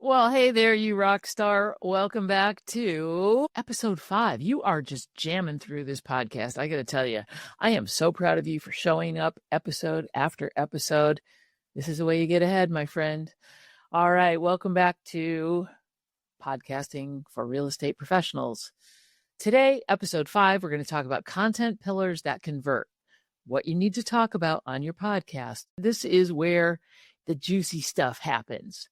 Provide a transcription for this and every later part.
Well, hey there, you rock star. Welcome back to episode 5. You are just jamming through this podcast. I got to tell you, I am so proud of you for showing up episode after episode. This is the way you get ahead, my friend. All right, welcome back to Podcasting for Real Estate Professionals. Today, episode 5, we're going to talk about content pillars that convert. What you need to talk about on your podcast. This is where the juicy stuff happens.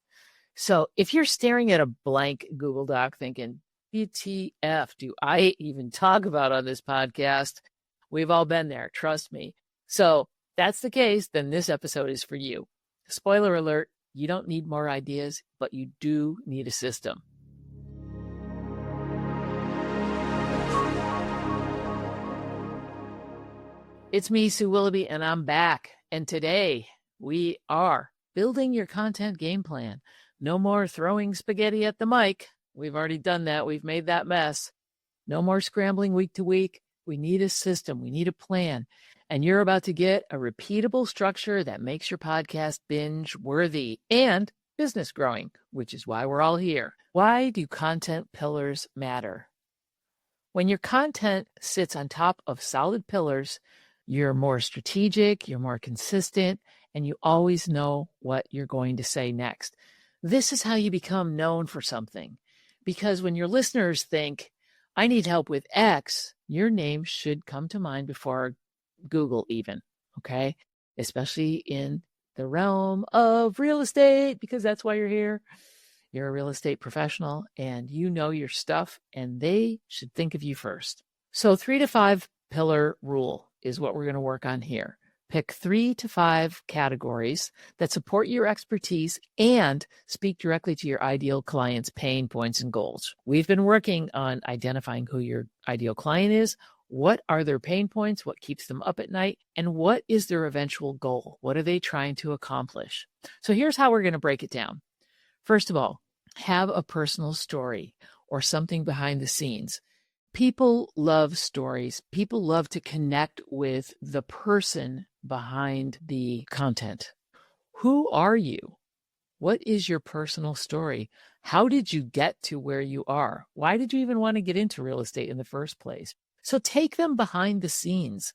So if you're staring at a blank Google Doc thinking, WTF, do I even talk about on this podcast? We've all been there, trust me. So if that's the case, then this episode is for you. Spoiler alert, you don't need more ideas, but you do need a system. It's me, Sue Willoughby, and I'm back. And today we are building your content game plan. No more throwing spaghetti at the mic. We've already done that. We've made that mess. No more scrambling week to week. We need a system. We need a plan. And you're about to get a repeatable structure that makes your podcast binge worthy and business growing, which is why we're all here. Why do content pillars matter? When your content sits on top of solid pillars, you're more strategic, you're more consistent, and you always know what you're going to say next. This is how you become known for something. Because when your listeners think, I need help with X, your name should come to mind before Google even, okay? Especially in the realm of real estate, because that's why you're here. You're a real estate professional and you know your stuff, and they should think of you first. So 3 to 5 pillar rule is what we're going to work on here. Pick 3 to 5 categories that support your expertise and speak directly to your ideal client's pain points and goals. We've been working on identifying who your ideal client is, what are their pain points, what keeps them up at night, and what is their eventual goal? What are they trying to accomplish? So here's how we're going to break it down. First of all, have a personal story or something behind the scenes. People love stories. People love to connect with the person behind the content. Who are you? What is your personal story? How did you get to where you are? Why did you even want to get into real estate in the first place? So take them behind the scenes.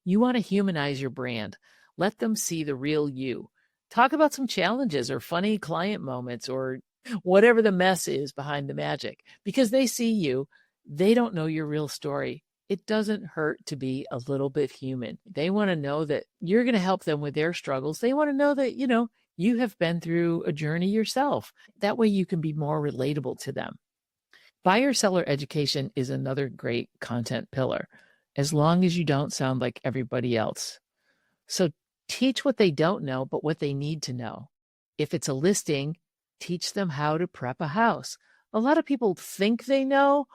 You want to humanize your brand. Let them see the real you. Talk about some challenges or funny client moments or whatever the mess is behind the magic. Because they see you, they don't know your real story. It doesn't hurt to be a little bit human. They want to know that you're going to help them with their struggles. They want to know that, you have been through a journey yourself. That way you can be more relatable to them. Buyer seller education is another great content pillar, as long as you don't sound like everybody else. So teach what they don't know, but what they need to know. If it's a listing, teach them how to prep a house. A lot of people think they know.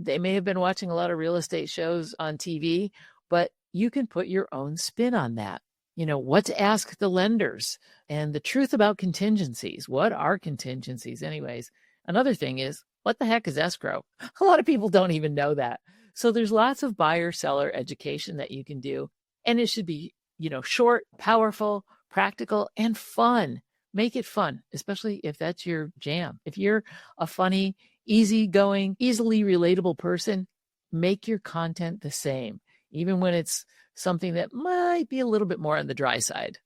They may have been watching a lot of real estate shows on TV, but you can put your own spin on that. What to ask the lenders and the truth about contingencies. What are contingencies anyways? Another thing is, what the heck is escrow? A lot of people don't even know that. So there's lots of buyer seller education that you can do. And it should be, short, powerful, practical, and fun. Make it fun, especially if that's your jam. If you're a funny, easygoing, easily relatable person, make your content the same, even when it's something that might be a little bit more on the dry side.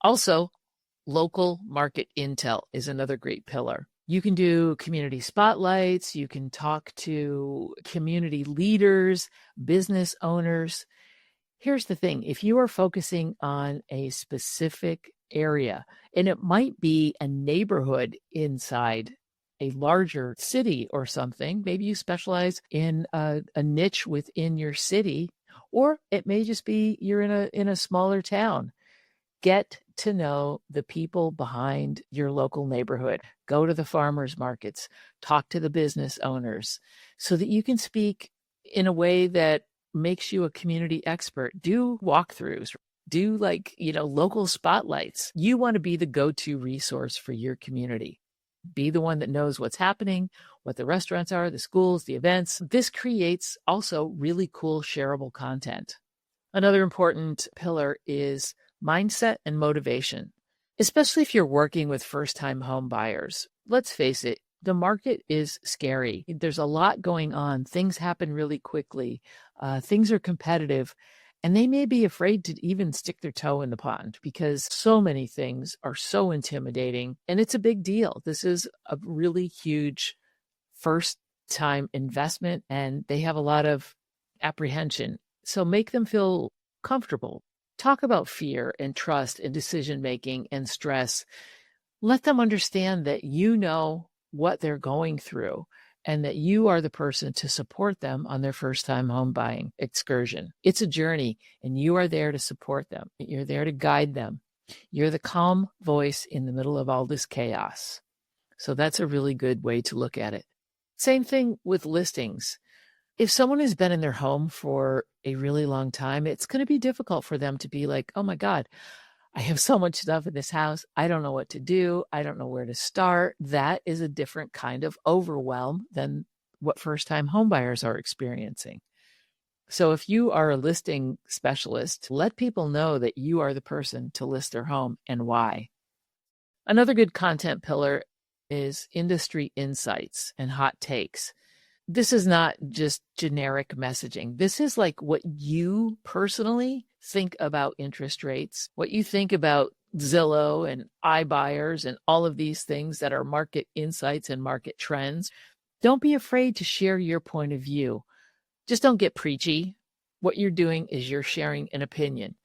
Also, local market intel is another great pillar. You can do community spotlights. You can talk to community leaders, business owners. Here's the thing. If you are focusing on a specific area, and it might be a neighborhood inside a larger city or something, maybe you specialize in a niche within your city, or it may just be you're in a smaller town. Get to know the people behind your local neighborhood. Go to the farmers markets, talk to the business owners so that you can speak in a way that makes you a community expert. Do walkthroughs, do local spotlights. You want to be the go-to resource for your community. Be the one that knows what's happening, what the restaurants are, the schools, the events. This creates also really cool shareable content. Another important pillar is mindset and motivation. especially if you're working with first-time home buyers. Let's face it, the market is scary. There's a lot going on. Things happen really quickly. Things are competitive, and they may be afraid to even stick their toe in the pond because so many things are so intimidating, and it's a big deal. This is a really huge first-time investment, and they have a lot of apprehension. So make them feel comfortable. Talk about fear and trust and decision making and stress. Let them understand that you know what they're going through and that you are the person to support them on their first time home buying excursion. It's a journey and you are there to support them. You're there to guide them. You're the calm voice in the middle of all this chaos. So that's a really good way to look at it. Same thing with listings. If someone has been in their home for a really long time, it's going to be difficult for them to be like, oh my God, I have so much stuff in this house. I don't know what to do. I don't know where to start. That is a different kind of overwhelm than what first-time homebuyers are experiencing. So if you are a listing specialist, let people know that you are the person to list their home and why. Another good content pillar is industry insights and hot takes. This is not just generic messaging. This is like what you personally think about interest rates, what you think about Zillow and iBuyers and all of these things that are market insights and market trends. Don't be afraid to share your point of view. Just don't get preachy. What you're doing is you're sharing an opinion.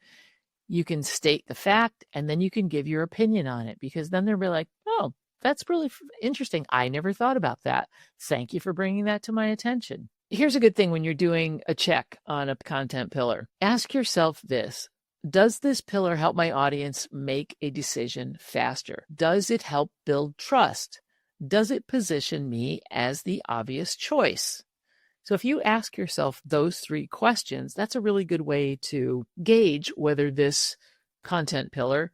You can state the fact and then you can give your opinion on it because then they'll be like, oh, that's really interesting. I never thought about that. Thank you for bringing that to my attention. Here's a good thing when you're doing a check on a content pillar. Ask yourself this. Does this pillar help my audience make a decision faster? Does it help build trust? Does it position me as the obvious choice? So if you ask yourself those three questions, that's a really good way to gauge whether this content pillar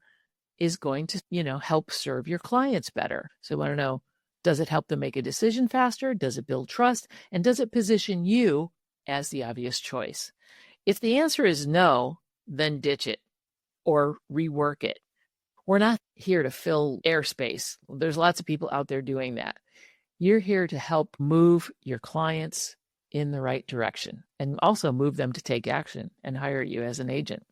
is going to, help serve your clients better. So I want to know, does it help them make a decision faster? Does it build trust? And does it position you as the obvious choice? If the answer is no, then ditch it or rework it. We're not here to fill airspace. There's lots of people out there doing that. You're here to help move your clients in the right direction and also move them to take action and hire you as an agent.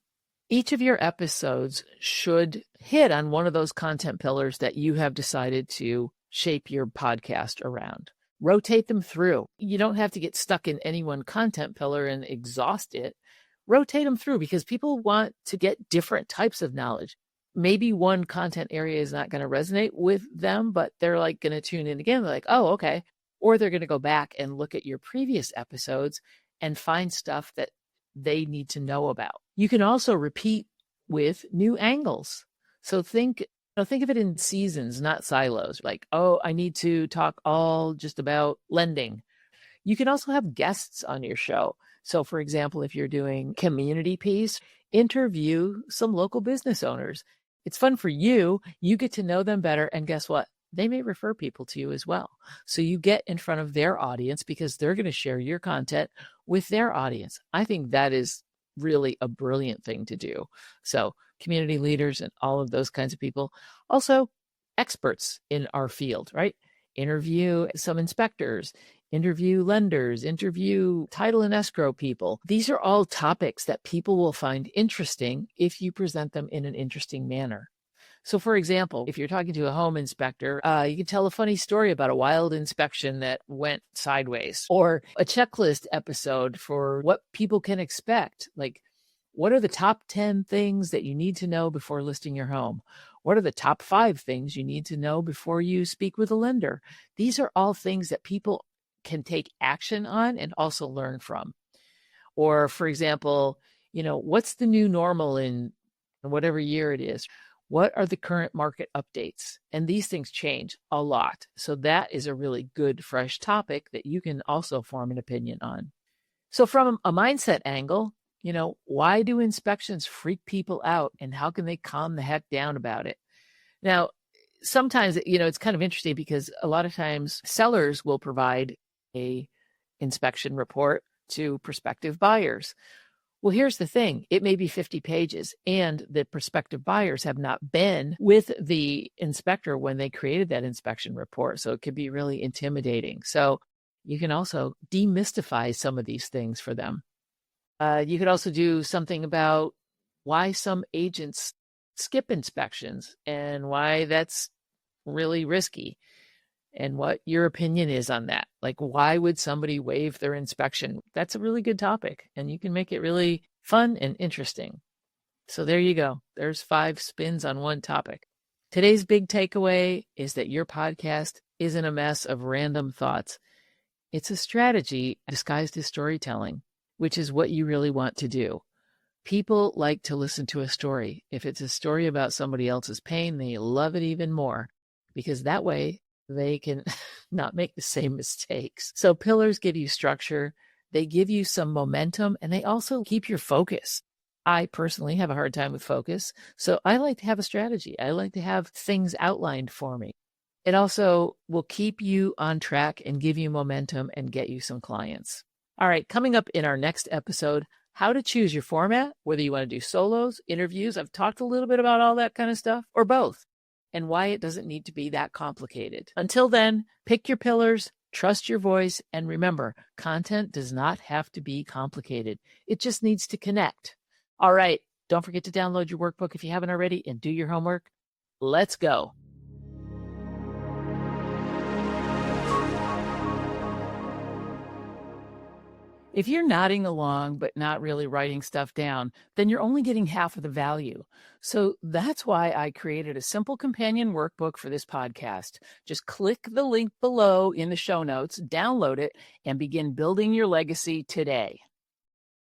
Each of your episodes should hit on one of those content pillars that you have decided to shape your podcast around. Rotate them through. You don't have to get stuck in any one content pillar and exhaust it. Rotate them through because people want to get different types of knowledge. Maybe one content area is not going to resonate with them, but they're like going to tune in again. They're like, oh, okay. Or they're going to go back and look at your previous episodes and find stuff that they need to know about. You can also repeat with new angles. So think of it in seasons, not silos. Like, oh, I need to talk all just about lending. You can also have guests on your show. So for example, if you're doing community piece, interview some local business owners. It's fun for you. You get to know them better. And guess what? They may refer people to you as well. So you get in front of their audience because they're going to share your content with their audience. I think that is really a brilliant thing to do. So community leaders and all of those kinds of people. Also, experts in our field, right? Interview some inspectors, interview lenders, interview title and escrow people. These are all topics that people will find interesting if you present them in an interesting manner. So for example, if you're talking to a home inspector, you can tell a funny story about a wild inspection that went sideways, or a checklist episode for what people can expect. Like, what are the top 10 things that you need to know before listing your home? What are the top 5 things you need to know before you speak with a lender? These are all things that people can take action on and also learn from. Or for example, what's the new normal in whatever year it is? What are the current market updates? And these things change a lot. So that is a really good, fresh topic that you can also form an opinion on. So from a mindset angle, why do inspections freak people out and how can they calm the heck down about it? Now, sometimes, it's kind of interesting because a lot of times sellers will provide a inspection report to prospective buyers. Well, here's the thing. It may be 50 pages, and the prospective buyers have not been with the inspector when they created that inspection report. So it could be really intimidating. So you can also demystify some of these things for them. You could also do something about why some agents skip inspections and why that's really risky, and what your opinion is on that. Like, why would somebody waive their inspection? That's a really good topic, and you can make it really fun and interesting. So there you go. There's 5 spins on one topic. Today's big takeaway is that your podcast isn't a mess of random thoughts. It's a strategy disguised as storytelling, which is what you really want to do. People like to listen to a story. If it's a story about somebody else's pain, they love it even more, because that way they can not make the same mistakes. So pillars give you structure, they give you some momentum, and they also keep your focus. I personally have a hard time with focus, so I like to have a strategy. I like to have things outlined for me. It also will keep you on track and give you momentum and get you some clients. All right, coming up in our next episode, how to choose your format, whether you want to do solos, interviews. I've talked a little bit about all that kind of stuff, or both, and why it doesn't need to be that complicated. Until then, pick your pillars, trust your voice, and remember, content does not have to be complicated. It just needs to connect. All right, don't forget to download your workbook if you haven't already and do your homework. Let's go. If you're nodding along but not really writing stuff down, then you're only getting half of the value. So that's why I created a simple companion workbook for this podcast. Just click the link below in the show notes, download it, and begin building your legacy today.